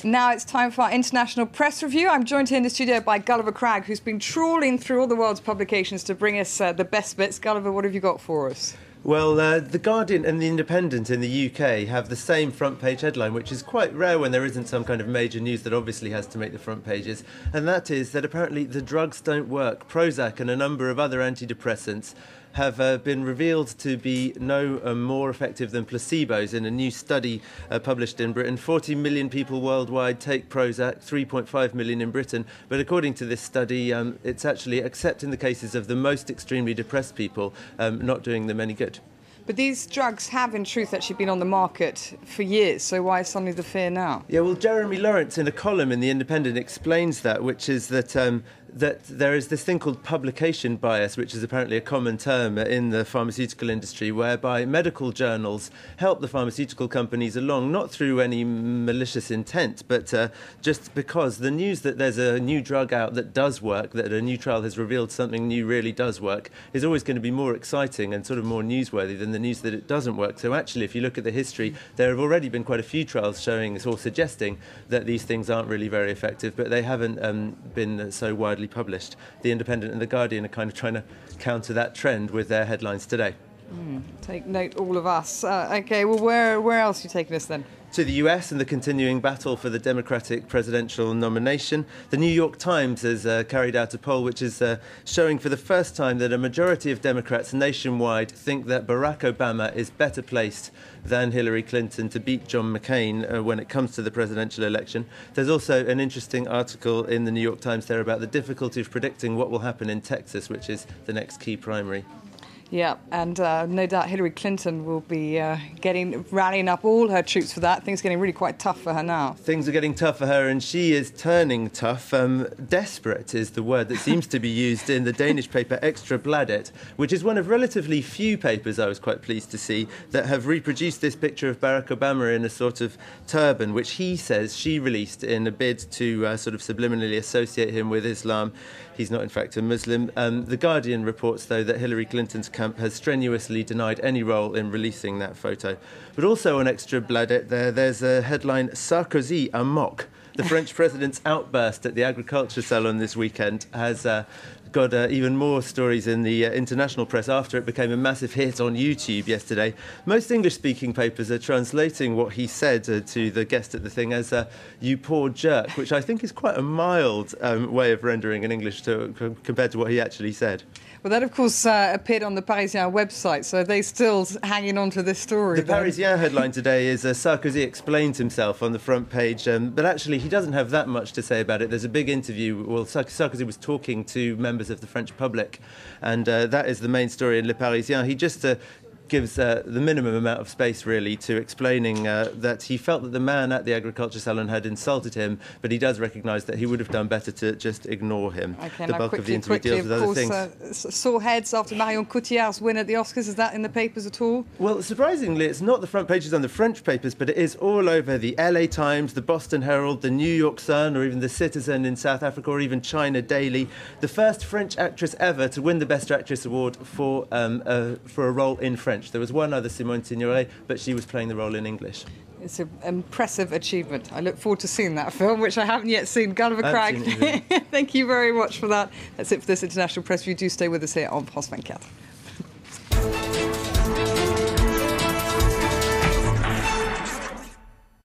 Now it's time for our international press review. I'm joined here in the studio by Gulliver Cragg, who's been trawling through all the world's publications to bring us the best bits. Gulliver, what have you got for us? Well, The Guardian and The Independent in the UK have the same front page headline, which is quite rare when there isn't some kind of major news that obviously has to make the front pages. And that is that apparently the drugs don't work. Prozac and a number of other antidepressants have been revealed to be no more effective than placebos in a new study published in Britain. 40 million people worldwide take Prozac, 3.5 million in Britain. But according to this study, it's actually, except in the cases of the most extremely depressed people, not doing them any good. But these drugs have, in truth, actually been on the market for years, so why suddenly the fear now? Yeah, well, Jeremy Lawrence, in a column in The Independent, explains that, which is that that there is this thing called publication bias, which is apparently a common term in the pharmaceutical industry, whereby medical journals help the pharmaceutical companies along, not through any malicious intent, but just because the news that there's a new drug out that does work, that a new trial has revealed something new really does work, is always going to be more exciting and sort of more newsworthy than the news that it doesn't work. So actually, if you look at the history, there have already been quite a few trials showing or suggesting that these things aren't really very effective, but they haven't been so widely published. The Independent and The Guardian are kind of trying to counter that trend with their headlines today. Take note, all of us. OK, well, where else are you taking us then? To the US and the continuing battle for the Democratic presidential nomination. The New York Times has carried out a poll which is showing for the first time that a majority of Democrats nationwide think that Barack Obama is better placed than Hillary Clinton to beat John McCain when it comes to the presidential election. There's also an interesting article in the New York Times there about the difficulty of predicting what will happen in Texas, which is the next key primary. Yeah, and no doubt Hillary Clinton will be rallying up all her troops for that. Things are getting really quite tough for her now. Things are getting tough for her, and she is turning tough. Desperate is the word that seems to be used in the Danish paper Extra Bladet, which is one of relatively few papers, I was quite pleased to see, that have reproduced this picture of Barack Obama in a sort of turban, which he says she released in a bid to sort of subliminally associate him with Islam. He's not, in fact, a Muslim. The Guardian reports, though, that Hillary Clinton's camp has strenuously denied any role in releasing that photo. But also on Extra Bladet, there's a headline, Sarkozy amok. The French president's outburst at the Agriculture Salon this weekend has got even more stories in the international press after it became a massive hit on YouTube yesterday. Most English-speaking papers are translating what he said to the guest at the thing as "you poor jerk," which I think is quite a mild way of rendering in English compared to what he actually said. Well, that, of course, appeared on the Parisien website, so they're still hanging on to this story. The Parisien headline today is Sarkozy explains himself on the front page, but actually he doesn't have that much to say about it. There's a big interview. Well, Sarkozy was talking to members of the French public, and that is the main story in Le Parisien. He just gives the minimum amount of space, really, to explaining that he felt that the man at the Agriculture Salon had insulted him, but he does recognise that he would have done better to just ignore him. Okay, the bulk of the interview deals with other things. Sore heads after Marion Cotillard's win at the Oscars. Is that in the papers at all? Well, surprisingly, it's not the front pages on the French papers, but it is all over the LA Times, the Boston Herald, the New York Sun, or even the Citizen in South Africa, or even China Daily. The first French actress ever to win the Best Actress award for a role in French. There was one other, Simone Signoret, but she was playing the role in English. It's an impressive achievement. I look forward to seeing that film, which I haven't yet seen. Gulliver Cragg, thank you very much for that. That's it for this International Press Review. Do stay with us here on France24.